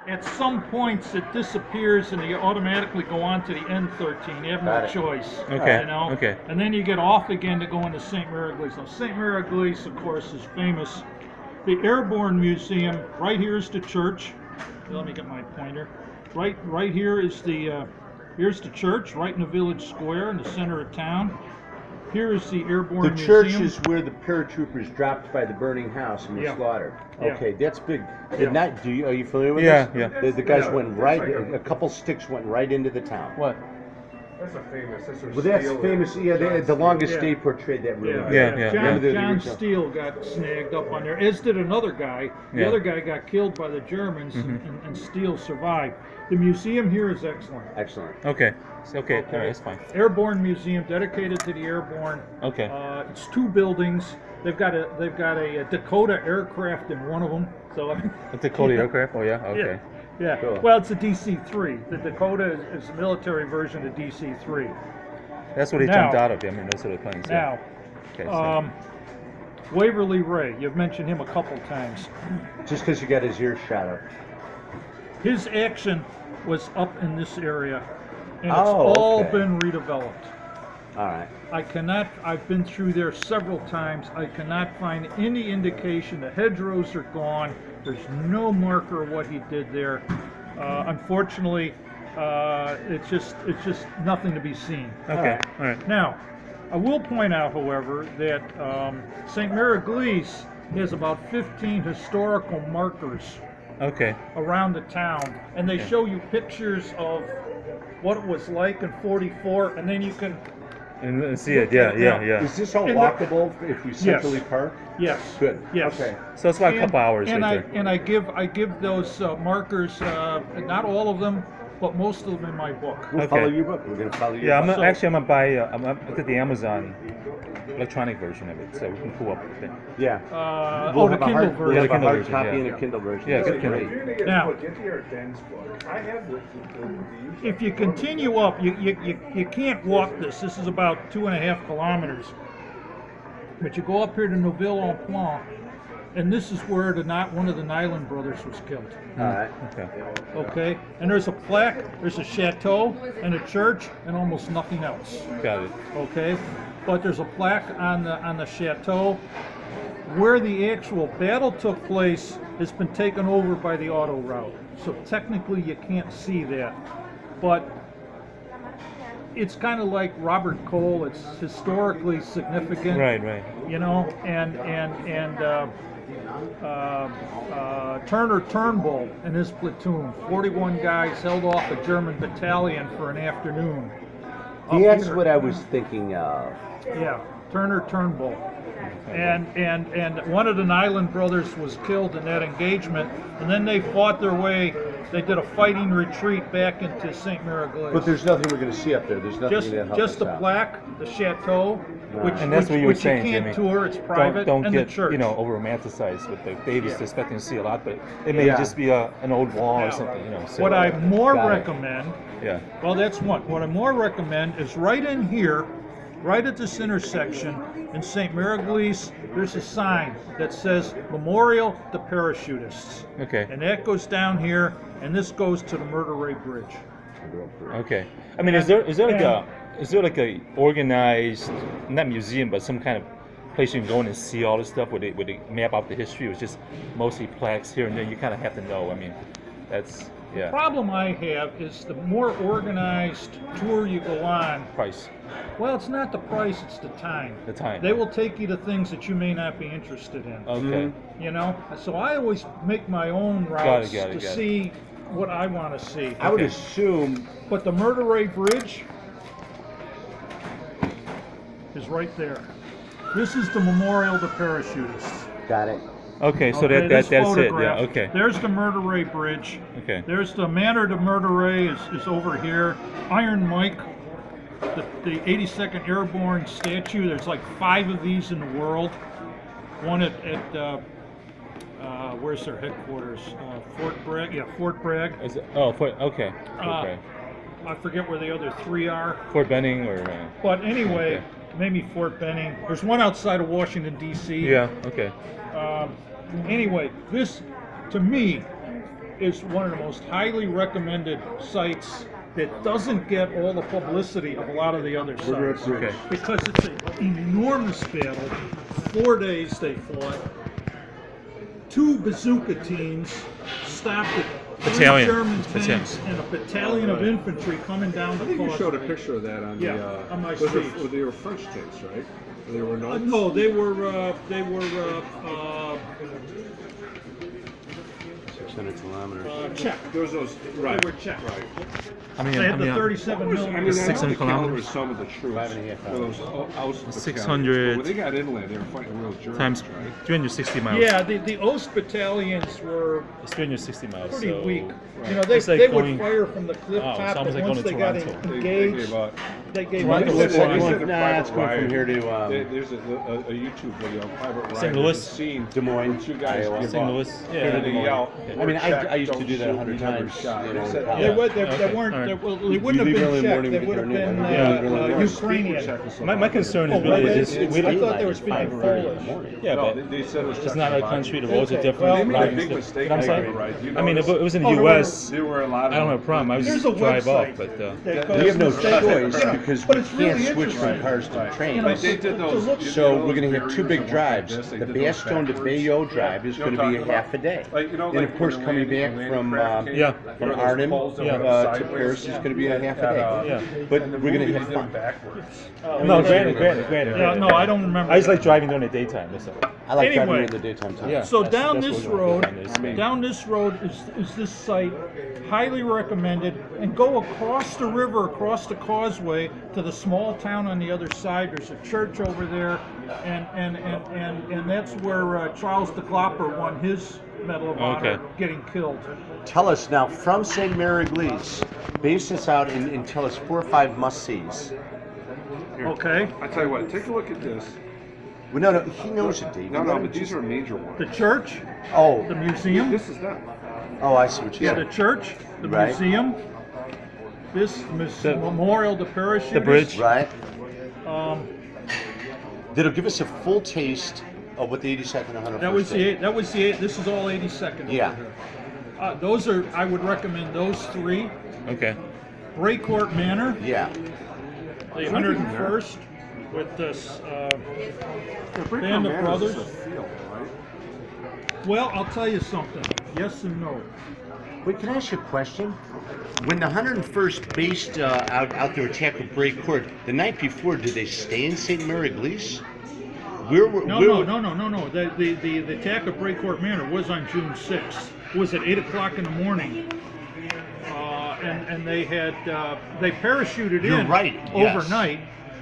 at some points it disappears and you automatically go on to the N13. You have no choice. Okay. You know? Okay. And then you get off again to go into St. Mary Eglise. Now, St. Mary Eglise, of course, is famous. The Airborne Museum, right here is the church. Let me get my pointer. Right here is here's the church, right in the village square in the center of town. Here is the Airborne Museum. The church is where the paratroopers dropped by the burning house and were slaughtered. Yeah. Okay, that's big. Are you familiar with Yeah, this? yeah. The guys went right, a couple sticks went right into the town. What? That's a famous. Well, that's famous. Yeah, the longest day portrayed that really good. Yeah. John Steele got snagged up on there, as did another guy. The other guy got killed by the Germans, and Steele survived. The museum here is excellent. Excellent. Okay. Okay. All right, that's fine. Airborne Museum, dedicated to the airborne. Okay. It's 2 buildings. They've got a Dakota aircraft in one of them. So A Dakota aircraft? Oh, yeah? Okay. Yeah. Cool. Well, it's a DC-3. The Dakota is the military version of DC-3. That's what they jumped out of. I mean, those are the planes. Now, okay, so. Waverly Ray, you've mentioned him a couple times. Just because you got his ears shot up. His action was up in this area, and it's Oh, all okay. been redeveloped. All right. I've been through there several times. I cannot find any indication. The hedgerows are gone. There's no marker of what he did there. Unfortunately, it's just nothing to be seen. Okay. All right. Now, I will point out, however, that St. Mary Eglise has about 15 historical markers Okay. around the town, and they show you pictures of what it was like in '44, and then you can. And see it. Yeah. Is this all And the- walkable if we centrally park? Yes. Good. Yes. Okay. So it's about a couple hours and right there. I give those markers, not all of them, but most of them in my book. We'll Okay. follow your book. We're going to follow your Yeah, book. I'm gonna buy. I'm gonna look at the Amazon electronic version of it, so we can pull up the thing. Yeah. We'll have the a Kindle hard, version. Yeah, we'll the have a hard Kindle copy version, and a Kindle version. Yeah, That's good Kindle. great. You're gonna get Now- get to your Den's book. I have the If you continue up, you can't walk this. This is about 2.5 kilometers. But you go up here to Neuville-en-Pont, and this is where one of the Nyland brothers was killed. All right. Okay. Okay, and there's a plaque, there's a chateau and a church, and almost nothing else. Got it. Okay, but there's a plaque on the chateau. Where the actual battle took place has been taken over by the auto route, so technically you can't see that. But it's kind of like Robert Cole. It's historically significant. Right. You know, and Turner Turnbull and his platoon, 41 guys held off a German battalion for an afternoon. That's what I was thinking of. Yeah, Turner Turnbull. And one of the Nyland brothers was killed in that engagement, and then they fought their way. They did a fighting retreat back into St. Mary Eglise. But there's nothing we're going to see up there. There's nothing that helps just the us out. plaque, the chateau, which, And that's what you were which saying, you can't Jimmy. tour. It's private, Don't and get the church. over romanticized with the babies expecting to see a lot, but it may just be an old wall or something. So, what I more Got it. recommend, yeah. well, that's one. What I more recommend is right in here, right at this intersection in St. Mary Eglise, there's a sign that says Memorial to Parachutists. Okay. And that goes down here, and this goes to the Murder Ray Bridge. Okay. I mean, is there like a organized, not museum, but some kind of place you can go in and see all this stuff where they map out the history? It was just mostly plaques here and there. You kind of have to know. I mean, that's The problem I have is the more organized tour you go on, price. well, it's not the price, it's the time. The time. They will take you to things that you may not be interested in. Okay. You know, so I always make my own routes Got it. to see what I want to see. I would assume. But the Murder Ray Bridge is right there. This is the memorial to parachutists. Got it. Okay, so Okay, that's this it. photograph. Yeah. Okay. There's the Murder Ray Bridge. Okay. There's the Manor to Murder Ray is over here. Iron Mike, the 82nd Airborne statue. There's like 5 of these in the world. One at where's their headquarters? Fort Bragg. Yeah, Fort Bragg. Is it, okay. Okay. I forget where the other 3 are. Fort Benning or. But anyway, Okay. maybe Fort Benning. There's one outside of Washington, D.C. Yeah. Okay. Anyway, this, to me, is one of the most highly recommended sites that doesn't get all the publicity of a lot of the other sites. Okay. Because it's an enormous battle. 4 days they fought. 2 bazooka teams stopped at 3 Battalion. German Battalion. tanks and a battalion of infantry coming down the I think you showed a causeway. picture of that on Yeah, the. on my was it- speech. well, they were French tanks, right? They were no. No, they were 600 kilometers. Czech. There was those. Right. They were Czech. Right. I mean, They had the 37 I mean, millimeter. 600 kilometers. Some of the troops. 5.5 were those Ost 600 When they got inland, they were fighting real Germans, times right? 360 miles. Yeah, the Ost battalions were It's 360 miles. pretty so weak. You know, they, It's like they going- would fire from the cliff Oh, it's top, almost but like once going they to got Toronto. They engaged, gave up. they gave Toronto up. looks Like like- going, nah, it's going from here to There's a YouTube video, Private Ryan. St. there's Louis? a scene Des Moines, where 2 guys Iowa. give St. up. Louis? Yeah, And Des they Moines. yell, Okay. I mean, I used to "Don't do that shoot, 100 we never times, shot." you They know, said, in college. They, would, they, Okay, they weren't. all right. They wouldn't leave have early in been the Czech. morning, They we would get have there been at Yeah. Ukrainian. My concern is Oh, really right. just It's- we I don't. thought they were speaking 5:30 in the Polish. morning. Yeah, No, but they said it was it's not our country. The roads are Okay. different. Well, They made a routing big stuff. mistake. You know what I'm on saying? the right. You I mean, if notice? it was in Oh, the there U.S., there were a lot of I don't have a problem. I would There's just a drive off. website But that We have no goes to choice yeah, because but we it's really can't switch from interesting. cars to trains. You know, They did those. look- So we're going to have 2 big drives. The Bastogne to Bayeux drive is going to be a half a day. And of course, coming back from Yeah. from Arnhem Yeah. to Paris is going to be a half a day. Yeah. But we're going to have fun. No, granted. Yeah, no, I don't remember. I just like driving during the daytime. That's all. I like driving Anyway. in the daytime too. Yeah. So That's- down that's this what we're road, doing in Spain. down this road is this site, highly recommended, and go across the river, across the causeway to the small town on the other side. There's a church over there, and that's where Charles de Klopper won his Medal of Honor, Okay. getting killed. Tell us now, from St. Mary Église, base this out and tell us 4 or 5 must-sees. Okay, I tell you what, take a look at this. Well, no, he knows it, Dave. No, but these are major ones. the church, Oh, the museum, This is them. oh, I see what you're yeah, the saying. church, the Right. museum, this memorial to parachutists. The bridge. Right? Um, That'll give us a full taste of what the 82nd and 101st that was did. the. This is all 82nd. Yeah. Those are. I would recommend those 3. Okay. Braycourt Manor, Yeah. the 101st, with this. Band of Brothers. Well, I'll tell you something. Yes and no. Wait, can I ask you a question? When the 101st based out their attack with Braycourt, the night before, did they stay in St. Mary Église? No. The attack of Braycourt Manor was on June 6th. It was at 8 o'clock in the morning. And they had they parachuted You're in right, yes. overnight.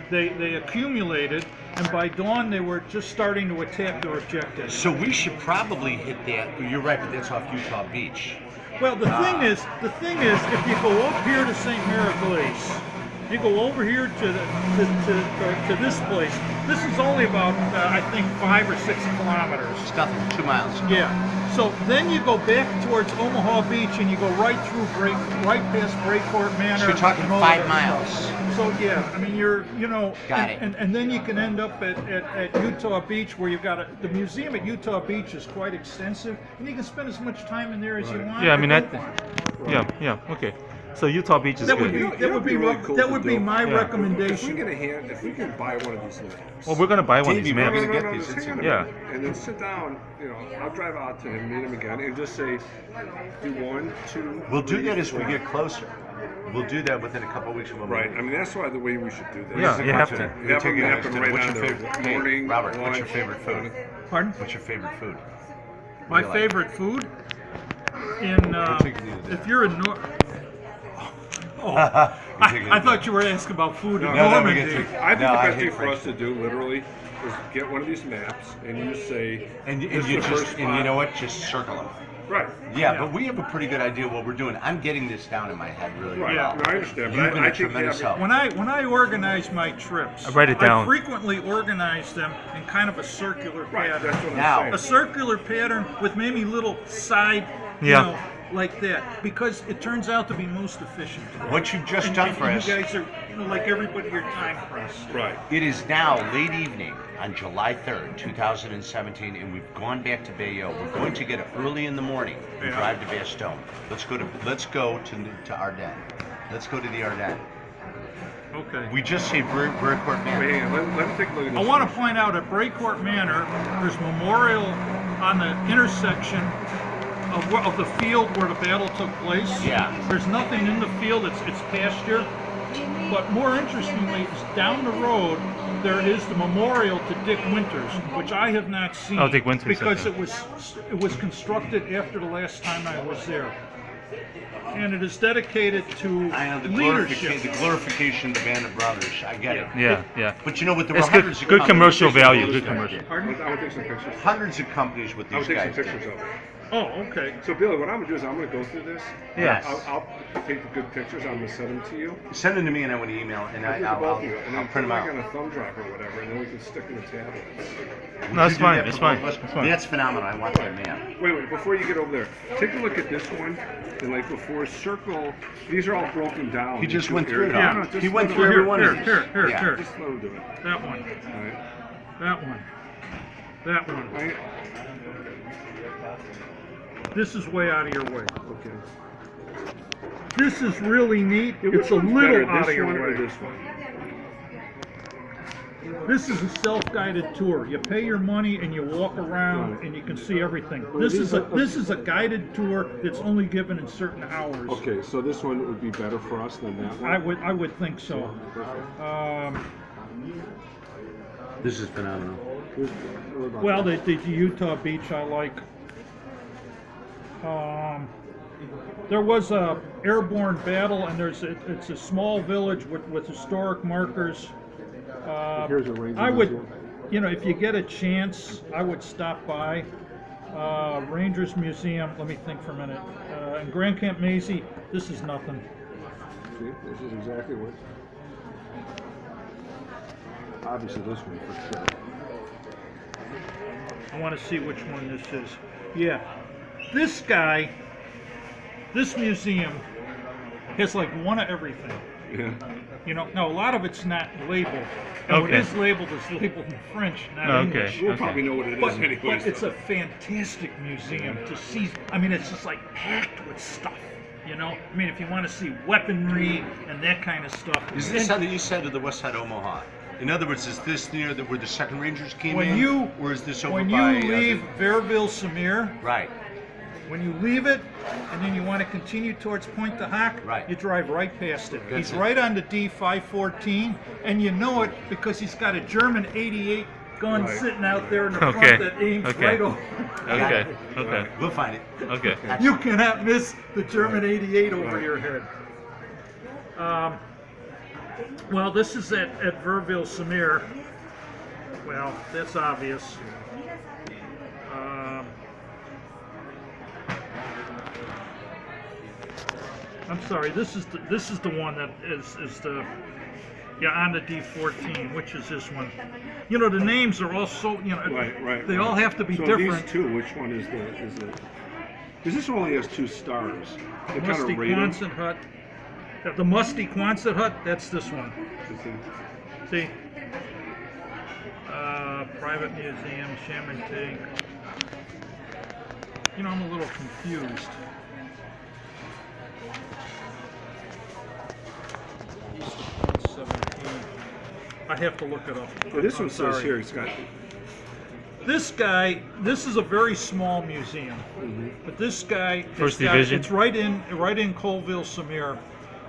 They accumulated, and by dawn they were just starting to attack their objectives. So we should probably hit that. You're right, but that's off Utah Beach. Well, the thing is, if you go up here to St. Mariglace, you go over here to this place. This is only about I think 5 or 6 kilometers. It's nothing, 2 miles. Yeah. So then you go back towards Omaha Beach and you go right past Braycourt Manor. So you're talking and all 5 that miles. stuff. So yeah, I mean Got it. and then you can end up at Utah Beach where you've got the museum at Utah Beach is quite extensive, and you can spend as much time in there as you want. Yeah, I mean or that. don't want. Yeah. Okay. So Utah Beach is That good. would be really cool that to would be do. my Yeah. If we recommendation. get a hand, if we can buy one of these maps. Well, we're gonna buy one of these Davey, we're maps. gonna get just these. hang on a Yeah. minute, and then sit down. I'll drive out to him, meet him again, and just say, do 1, 2. We'll do 3, that as we 4. get closer. We'll do that within a couple of weeks. Right. I mean, that's why the way we should do this. Yeah, you have to. Have them happen right What's on your the favorite? morning. Hey, Robert, what's your lunch, favorite food? Pardon? What's your favorite food? My What do you like? favorite food in if you're in North. Oh, I thought you were asking about food in No, we Normandy. get to- I think No, the I best hate thing for French us to do, literally, is get one of these maps and you say, And this you is the just first and you spot. know what? Just circle them. Right. Yeah, but we have a pretty good idea what we're doing. I'm getting this down in my head really Right. well. No, I understand. You've But been I a think tremendous help. When I organize my trips, I write it down. I frequently organize them in kind of a circular Right. pattern. That's what Now- I'm A saying. circular pattern with maybe little side, Yeah. like that, because it turns out to be most efficient. What you've just done for us, You guys are, like everybody, you're time pressed. Right. it is now late evening on July 3rd, 2017, and we've gone back to Bayeux. We're going to get up early in the morning and Yeah. drive to Bastogne. Let's go to Ardennes. Let's go to the Ardennes. Okay. We just say Brecourt Wait, Manor. hang on. Let me take a look at this. I want to point out at Brecourt Manor, there's memorial on the intersection of the field where the battle took place. Yeah. There's nothing in the field, it's pasture. But more interestingly, is down the road, there is the memorial to Dick Winters, which I have not seen. Oh, Dick Winters, Because okay. it was constructed after the last time I was there. And it is dedicated to I know the leadership. glorification of the Band of Brothers. I get it. Yeah, yeah. But you know what? There It's were good, hundreds of good companies- commercial value. Good commercial. I would take some pictures. Hundreds of companies with I would these take some guys. pictures of it. Oh, okay. So Billy, what I'm gonna do is I'm gonna go through this. Yes. I'll take the good pictures. I'm gonna send them to you. Send them to me and I want to email and I'll do I'll both of you, and then print them put out. like on a thumb drive or whatever, and then we can stick in the tablets. Would No, you it's do fine, that it's for both fine, of us? it's fine. That's phenomenal. I want that man. Wait, before you get over there, take a look at this one, and like before, circle. These are all broken down. He just into went through it areas. all. No, just He went let through him- every one of Here, these. here, Yeah. here. Just let him do it. That one. All right. That one. That one. All right. This is way out of your way. Okay. This is really neat. Yeah, It's which a one's little better, out this of your one or way. this one? This is a self-guided tour. You pay your money and you walk around and you can see everything. This is a guided tour that's only given in certain hours. Okay, so this one would be better for us than that one. I would think so. Perfect. This is phenomenal. What about Well, that? the Utah beach I like. There was a airborne battle, and it's a small village with historic markers. Here's a Ranger I would, Museum. if you get a chance, I would stop by Rangers Museum. Let me think for a minute. In Grand Camp Maisie, this is nothing. See, this is exactly what. Obviously, this one for sure. I want to see which one this is. Yeah, this guy, this museum has like one of everything. Yeah. No, a lot of it's not labeled. And what Okay. is labeled in French, not Okay. English. We'll Okay. probably know what it is But, anyways. but it's though. a fantastic museum to see. I mean, it's just like packed with stuff. I mean, if you want to see weaponry and that kind of stuff. Is this And on the east side of the west side of Omaha? In other words, is this near where the Second Rangers came when in? you or is this over when by? you leave Verville-Samir, Right. when you leave it, and then you want to continue towards Pointe de Hoc, Right. you drive right past it. That's He's it. right on the D514, and you know it because he's got a German 88 gun Right. sitting out there in the Okay. front that aims Okay. right over. Okay, okay, We'll find it. okay. You cannot miss the German 88 over your head. Well, this is at Verville-Samir. Well, that's obvious. I'm sorry. This is the one that is the on the D14, which is this one. The names are all so Right. They all have to be so different. These two, which one is the? Because this one only has 2 stars. They kind Musty of rate 'em. Quonset hut. The Musty Quonset hut. That's this one. See. Private museum, Shaman Tank. I'm a little confused. East of 117. I have to look it up. Well, this I'm one says sorry. here it's got. This guy, this is a very small museum, but this guy, First Division? it's right in Colville-Samir,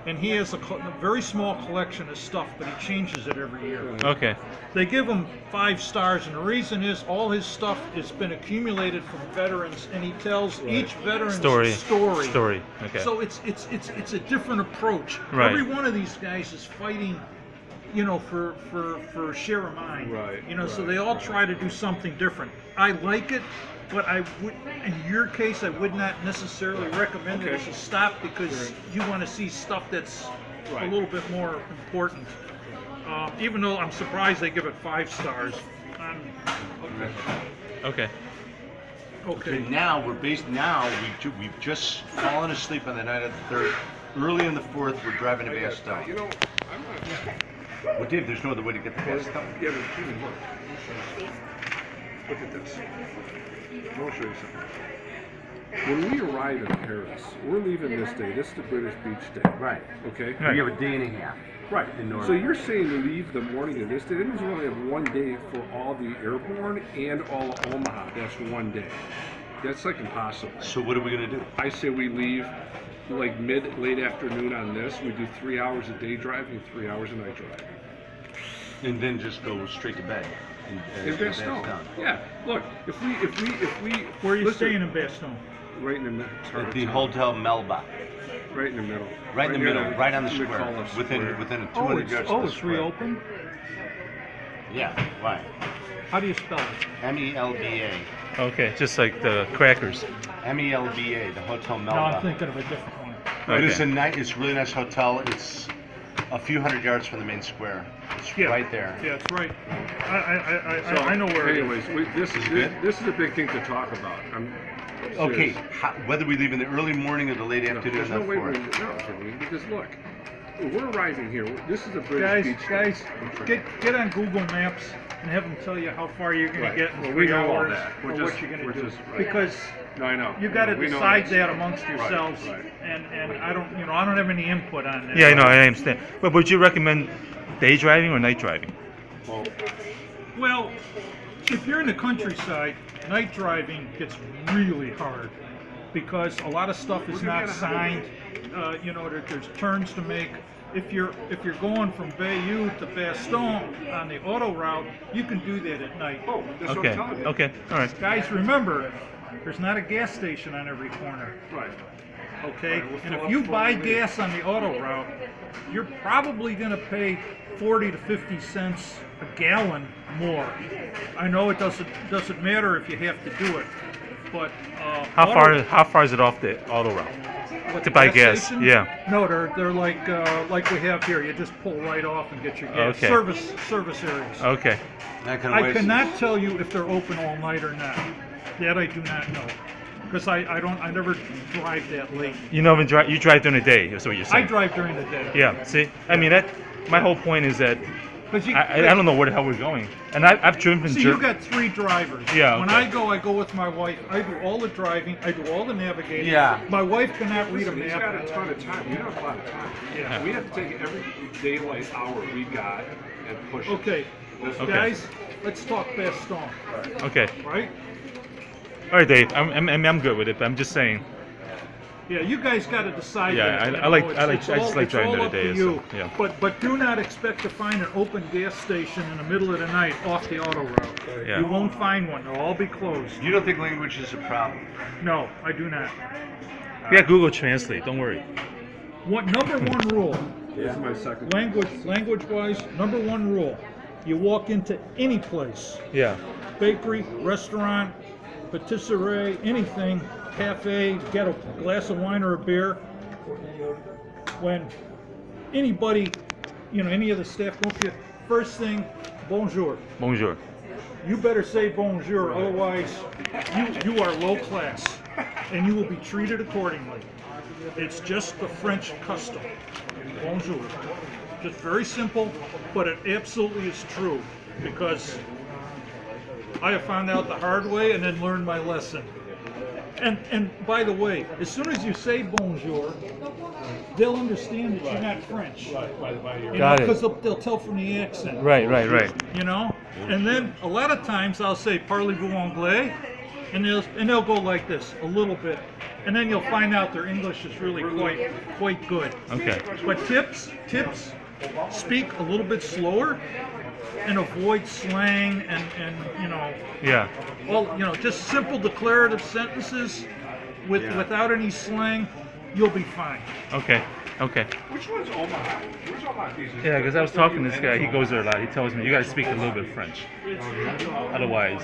and he has a very small collection of stuff, but he changes it every year. Okay. They give him 5 stars, and the reason is all his stuff has been accumulated from veterans, and he tells each veteran's Story. story. Story. Okay. So it's a different approach. Right. Every one of these guys is fighting, for share of mind. Right, So right, they all right. try to do something different. I like it, but I would, in your case, I would not necessarily recommend it as a stop because you want to see stuff that's Right. a little bit more important. Even though I'm surprised they give it 5 stars. Okay. Okay. Now we've just fallen asleep on the night of the 3rd. Early in the 4th, we're driving to Bastogne. You know, I'm not. Well, Dave, there's no other way to get to Bastogne. Yeah, but Jimmy, look at this. I'll show you something. When we arrive in Paris, we're leaving this day. This is the British Beach Day. Right. Okay? Right. We have a day and a half. Right. In Norway. So you're saying to leave the morning of this day? That means we only have one day for all the airborne and all of Omaha. That's one day. That's like impossible. So what are we going to do? I say we leave like late afternoon on this. We do 3 hours a day driving, 3 hours a night driving. And then just go straight to bed. In Bastogne. Yeah. Look, if we Where are you listen, staying in Bastogne? right in the middle. At the Hotel Melba. Right in the middle. Right in the near middle, right on the McCullough square. Square. Within a Oh, 200 yards it's, of the it's square. reopened? Yeah, right. How do you spell it? MELBA. Okay, just like the crackers. MELBA, the Hotel No, I'm Melba. thinking of a different one. It is Okay. it's a really nice hotel. It's a few hundred yards from the main square. It's Yeah. right there. Yeah, it's right. So, I know where anyways, it is. Is it good? this is a big thing to talk about. I'm Okay, serious. whether we leave in the early morning or the late afternoon, There's no that's way for we're it. no, because look, we're arriving here. This is a British beach. Guys, get on Google Maps and have them tell you how far you're going Right. to get in Well, 3 we know all hours that. We're or just- what you're going we're to do. just- right. Because No, I know. you got to We know decide this. that amongst Right, yourselves, right. and I don't have any input on that. Yeah, I know, I understand. But would you recommend day driving or night driving? Well, if you're in the countryside, night driving gets really hard because a lot of stuff is not signed. There's turns to make. If you're going from Bayou to Bastogne on the auto route, you can do that at night. Oh, that's what Okay, I'm telling you. okay, all right. Guys, remember, there's not a gas station on every corner. Right. Okay, Right, we'll and fill if up you before buy we leave. gas on the auto route, you're probably going to pay 40 to 50 cents a gallon more. I know it doesn't matter if you have to do it, but How far is it off the auto route? what, to the buy gas? station? Yeah. No, they're like we have here. You just pull right off and get your gas. Okay. Service areas. Okay. That kind of I ways- cannot tell you if they're open all night or not. That I do not know, because I never drive that late. You drive during the day. That's what you're I saying. drive during the day. Yeah. See, I mean my whole point is that 'Cause you, I don't know where the hell we're going, and I've driven. See, you got 3 drivers. Yeah, When okay. I go with my wife. I do all the driving. I do all the navigating. Yeah. My wife cannot read a Listen, he's got a map. ton of time. We don't have a lot of time. Yeah. We have to take every daylight hour we got and push it. Okay, That's Okay. guys, let's talk Bastogne, Okay. right? All right, Dave. I'm good with it, but I'm just saying. Yeah, you guys got to decide. Yeah, that, I you know, like- it's- I like- it's I just all- like it's driving all during the up day, to you. so, yeah. But do not expect to find an open gas station in the middle of the night off the auto route. Yeah. You won't find one. They'll all be closed. You don't think language is a problem? No, I do not. Yeah, Google Translate. Don't worry. Number one rule. This is my second. Language-wise, number one rule: you walk into any place, Yeah. bakery, restaurant, patisserie, anything, cafe, get a glass of wine or a beer. When anybody, any of the staff comes to you, first thing, bonjour. Bonjour. You better say bonjour, otherwise you are low class, and you will be treated accordingly. It's just the French custom. Bonjour. Just very simple, but it absolutely is true, because I have found out the hard way and then learned my lesson. And by the way, as soon as you say bonjour, they'll understand that you're not French. Got it. Because they'll tell from the accent. Right. And then a lot of times I'll say parlez-vous anglais, and they'll go like this a little bit, and then you'll find out their English is really quite good. Okay. But tips, speak a little bit slower and avoid slang and Yeah. just simple declarative sentences without any slang. You'll be fine. Okay. Which one's Omaha? Where's Omaha? Yeah, because I was talking to this guy. He goes there a lot. He tells me you got to speak a little bit French. Otherwise,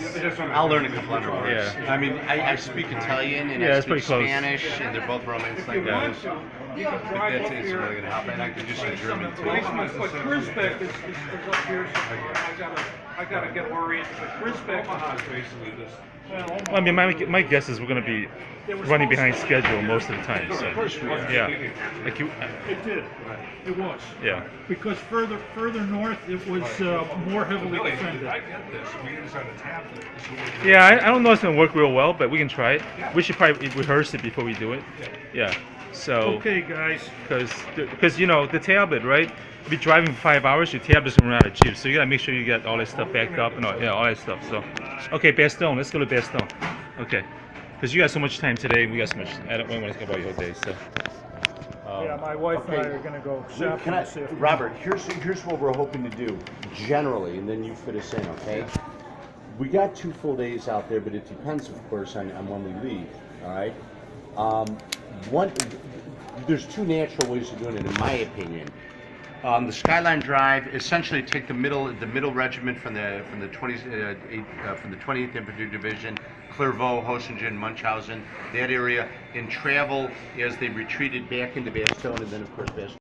I'll learn a couple hundred words. Yeah. I mean, I speak Italian and Yeah, I it's speak pretty close. Spanish, and they're both Romance languages. You can But drive that's up it's here. really gonna help, and I can do some German too. But Grisbeck is up here somewhere. I gotta get oriented. But Grisbeck Omaha is basically this Well, I mean, my guess is we're going to be running behind schedule most of the time. So, yeah, like you, It did. It was. yeah. Because further north, it was more heavily defended. I get this. We just had to tap it. Yeah, I don't know if it's gonna work real well, but we can try it. We should probably rehearse it before we do it. Yeah. So, Okay, guys. because you know the tablet, right? If you're driving for 5 hours, your tablet's gonna run out of chips. So you gotta make sure you get all that stuff backed up and all that stuff. So, okay, Bastogne. Let's go to Bastogne. Okay. Because you got so much time today, we got so much. I don't want to talk about your day. So. Yeah, my wife and I okay. are going to go shopping Can I, this afternoon. Robert, here's what we're hoping to do generally, and then you fit us in, okay? We got 2 full days out there, but it depends, of course, on when we leave. All right. There's 2 natural ways of doing it, in my opinion. The Skyline Drive, essentially take the middle regiment from the 20th Infantry Division, Clairvaux, Hosingen, Munchausen, that area, and travel as they retreated back into Bastogne, and then of course Bastogne.